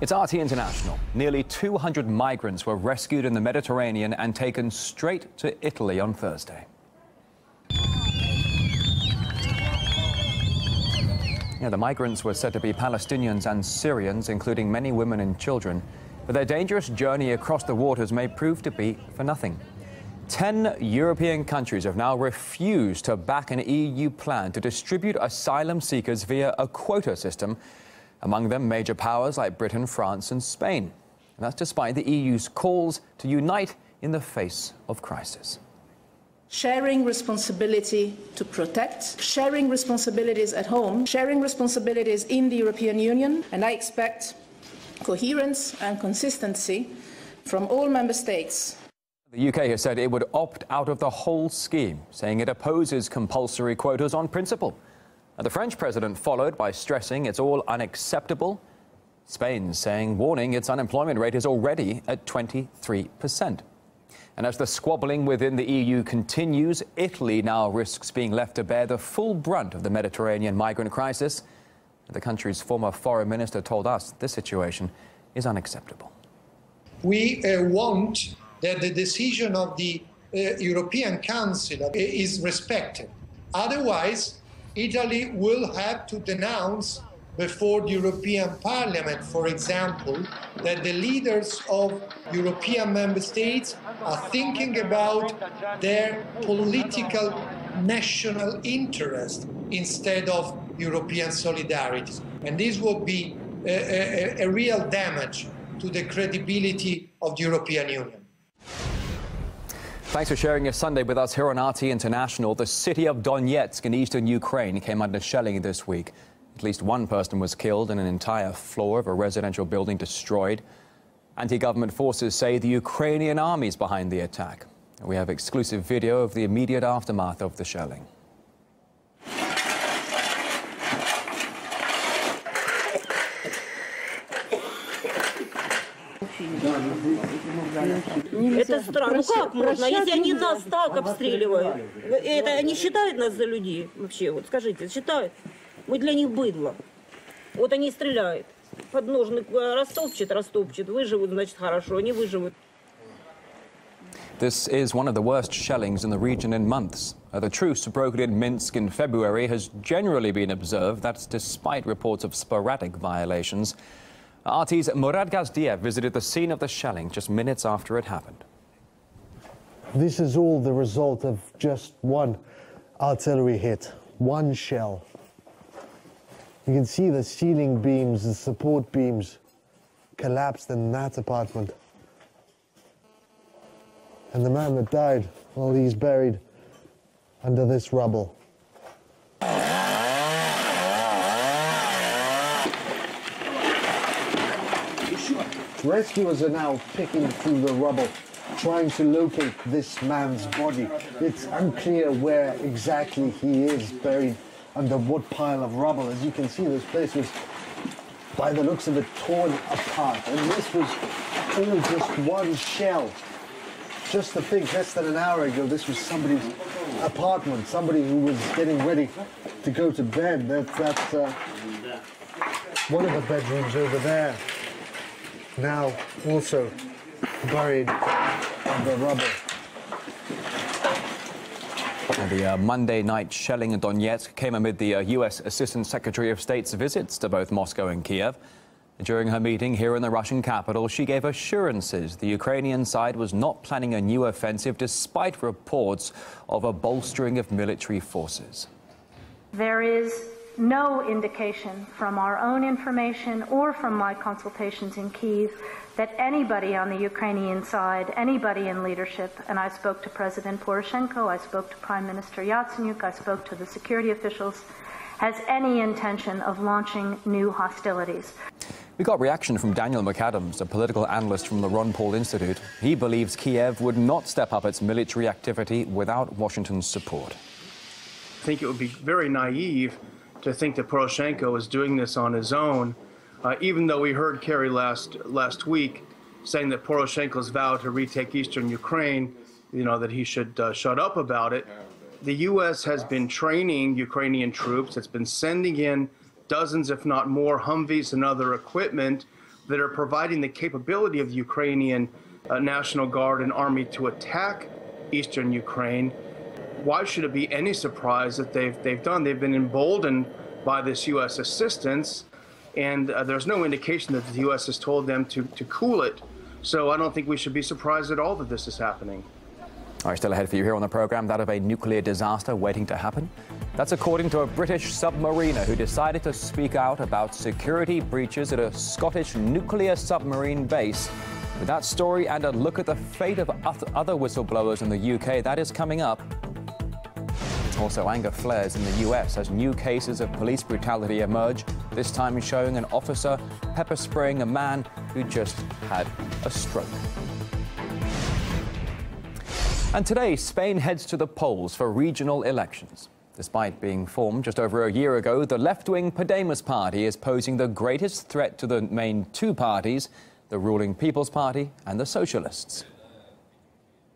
It's RT International. Nearly 200 migrants were rescued in the Mediterranean and taken straight to Italy on Thursday. The migrants were said to be Palestinians and Syrians, including many women and children. But their dangerous journey across the waters may prove to be for nothing. 10 European countries have now refused to back an EU plan to distribute asylum seekers via a quota system, among them major powers like Britain, France and Spain. And that's despite the EU's calls to unite in the face of crisis. Sharing responsibility to protect, sharing responsibilities at home, sharing responsibilities in the European Union, and I expect coherence and consistency from all member states. The UK has said it would opt out of the whole scheme, saying it opposes compulsory quotas on principle. And the French president followed by stressing it's all unacceptable. Spain warning its unemployment rate is already at 23%. And as the squabbling within the EU continues, Italy now risks being left to bear the full brunt of the Mediterranean migrant crisis. The country's former foreign minister told us this situation is unacceptable. We want that the decision of the European Council is respected. Otherwise, Italy will have to denounce before the European Parliament, for example, that the leaders of European member states are thinking about their political national interest instead of European solidarity. And this would be a real damage to the credibility of the European Union. Thanks for sharing your Sunday with us here on RT International. The city of Donetsk in eastern Ukraine came under shelling this week. At least one person was killed and an entire floor of a residential building destroyed. Anti-government forces say the Ukrainian army is behind the attack. We have exclusive video of the immediate aftermath of the shelling. Это странно. Ну как можно, если они нас так обстреливают? Это они считают нас за людей вообще? Вот скажите, считают? Мы для них быдло. Вот они стреляют. Подножный растопчет, выживут, значит, хорошо, они выживут. This is one of the worst shellings in the region in months. The truce brokered in Minsk in February has generally been observed. That's despite reports of sporadic violations. RT's Murad Gazdiev visited the scene of the shelling just minutes after it happened. This is all the result of just one artillery hit, one shell. You can see the ceiling beams, the support beams collapsed in that apartment. And the man that died, well, he's buried under this rubble. Rescuers are now picking through the rubble, trying to locate this man's body. It's unclear where exactly he is buried, under what pile of rubble. As you can see, this place was, by the looks of it, torn apart. And this was all just one shell. Just a think, less than an hour ago, this was somebody's apartment, somebody who was getting ready to go to bed. That's one of the bedrooms over there. Now also buried under rubble. The Monday night shelling in Donetsk came amid the U.S. Assistant Secretary of State's visits to both Moscow and Kiev. During her meeting here in the Russian capital, she gave assurances the Ukrainian side was not planning a new offensive despite reports of a bolstering of military forces. There is no indication from our own information or from my consultations in Kyiv that anybody on the Ukrainian side, anybody in leadership, and I spoke to President Poroshenko, I spoke to Prime Minister Yatsenyuk, I spoke to the security officials, has any intention of launching new hostilities. We got reaction from Daniel McAdams, a political analyst from the Ron Paul Institute. He believes Kiev would not step up its military activity without Washington's support. I think it would be very naive to think that Poroshenko is doing this on his own, even though we heard Kerry last week saying that Poroshenko's vow to retake eastern Ukraine, that he should shut up about it. The U.S. has been training Ukrainian troops. It's been sending in dozens, if not more, Humvees and other equipment that are providing the capability of the Ukrainian National Guard and Army to attack eastern Ukraine. Why should it be any surprise that they've been emboldened by this U.S. assistance, and there's no indication that the U.S. has told them to cool it. So I don't think we should be surprised at all that this is happening. All right, still ahead for you here on the program, that of a nuclear disaster waiting to happen. That's according to a British submariner who decided to speak out about security breaches at a Scottish nuclear submarine base. With that story and a look at the fate of other whistleblowers in the UK, that is coming up. Also, anger flares in the US as new cases of police brutality emerge, this time showing an officer pepper spraying a man who just had a stroke. And today, Spain heads to the polls for regional elections. Despite being formed just over a year ago, the left-wing Podemos party is posing the greatest threat to the main two parties, the ruling People's Party and the Socialists.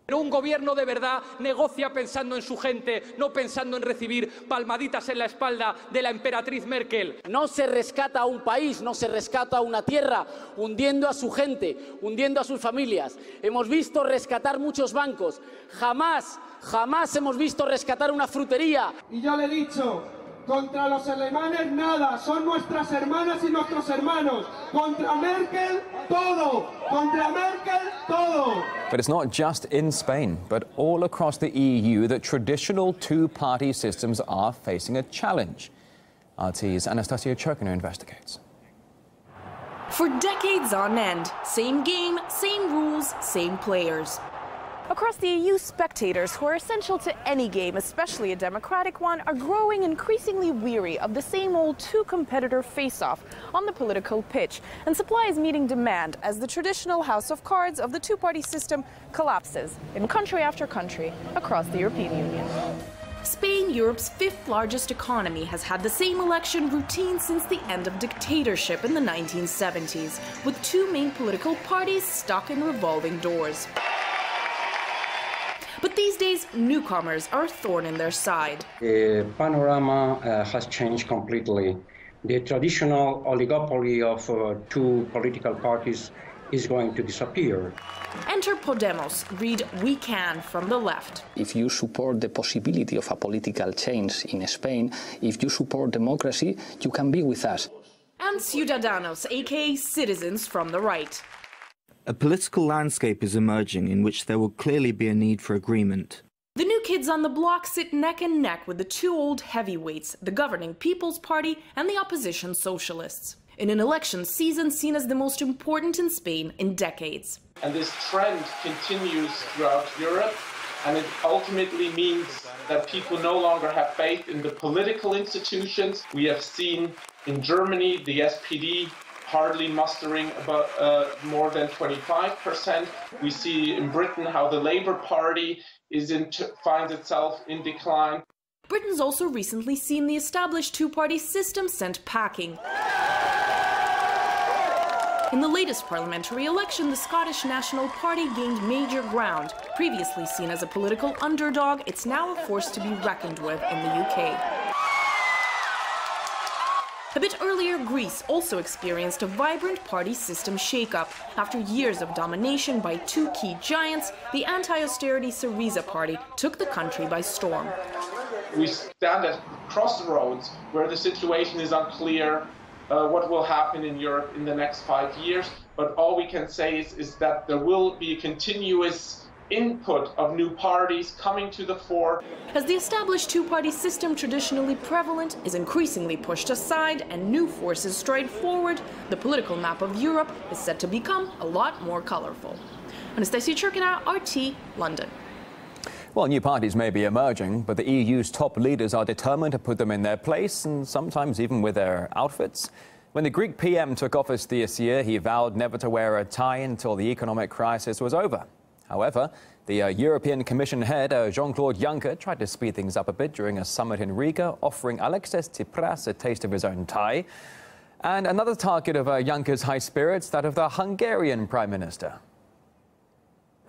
Pero un gobierno de verdad negocia pensando en su gente, no pensando en recibir palmaditas en la espalda de la emperatriz Merkel. No se rescata a un país, no se rescata a una tierra, hundiendo a su gente, hundiendo a sus familias. Hemos visto rescatar muchos bancos, jamás hemos visto rescatar una frutería. Y yo le he dicho, contra los alemanes nada, son nuestras hermanas y nuestros hermanos. Contra Merkel, todo. Contra Merkel, todo. But it's not just in Spain, but all across the EU that traditional two-party systems are facing a challenge. RT's Anastasia Churkina investigates. For decades on end, same game, same rules, same players. Across the EU, spectators, who are essential to any game, especially a democratic one, are growing increasingly weary of the same old two-competitor face-off on the political pitch. And supply is meeting demand as the traditional house of cards of the two-party system collapses in country after country across the European Union. Spain, Europe's fifth largest economy, has had the same election routine since the end of dictatorship in the 1970s, with two main political parties stuck in revolving doors. But these days, newcomers are a thorn in their side. The panorama has changed completely. The traditional oligopoly of two political parties is going to disappear. Enter Podemos, read We Can from the left. If you support the possibility of a political change in Spain, if you support democracy, you can be with us. And Ciudadanos, aka citizens, from the right. A political landscape is emerging in which there will clearly be a need for agreement. The new kids on the block sit neck and neck with the two old heavyweights, the governing People's Party and the opposition Socialists, in an election season seen as the most important in Spain in decades. And this trend continues throughout Europe, and it ultimately means that people no longer have faith in the political institutions. We have seen in Germany the SPD hardly mustering about more than 25%. We see in Britain how the Labour Party finds itself in decline. Britain's also recently seen the established two-party system sent packing. In the latest parliamentary election, the Scottish National Party gained major ground. Previously seen as a political underdog, it's now a force to be reckoned with in the UK. A bit earlier, Greece also experienced a vibrant party system shake-up. After years of domination by two key giants, the anti-austerity Syriza party took the country by storm. We stand at crossroads where the situation is unclear, what will happen in Europe in the next 5 years. But all we can say is that there will be a continuous input of new parties coming to the fore. As the established two-party system traditionally prevalent is increasingly pushed aside and new forces stride forward, the political map of Europe is set to become a lot more colorful. Anastasia Churkina, RT, London. Well, new parties may be emerging, but the EU's top leaders are determined to put them in their place, and sometimes even with their outfits. When the Greek PM took office this year, he vowed never to wear a tie until the economic crisis was over. However, the European Commission head, Jean-Claude Juncker, tried to speed things up a bit during a summit in Riga, offering Alexis Tsipras a taste of his own tie. And another target of Juncker's high spirits, that of the Hungarian Prime Minister.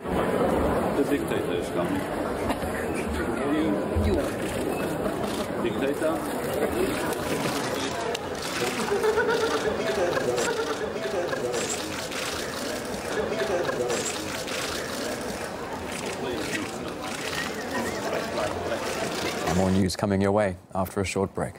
The dictator is coming. You. Dictator. More news coming your way after a short break.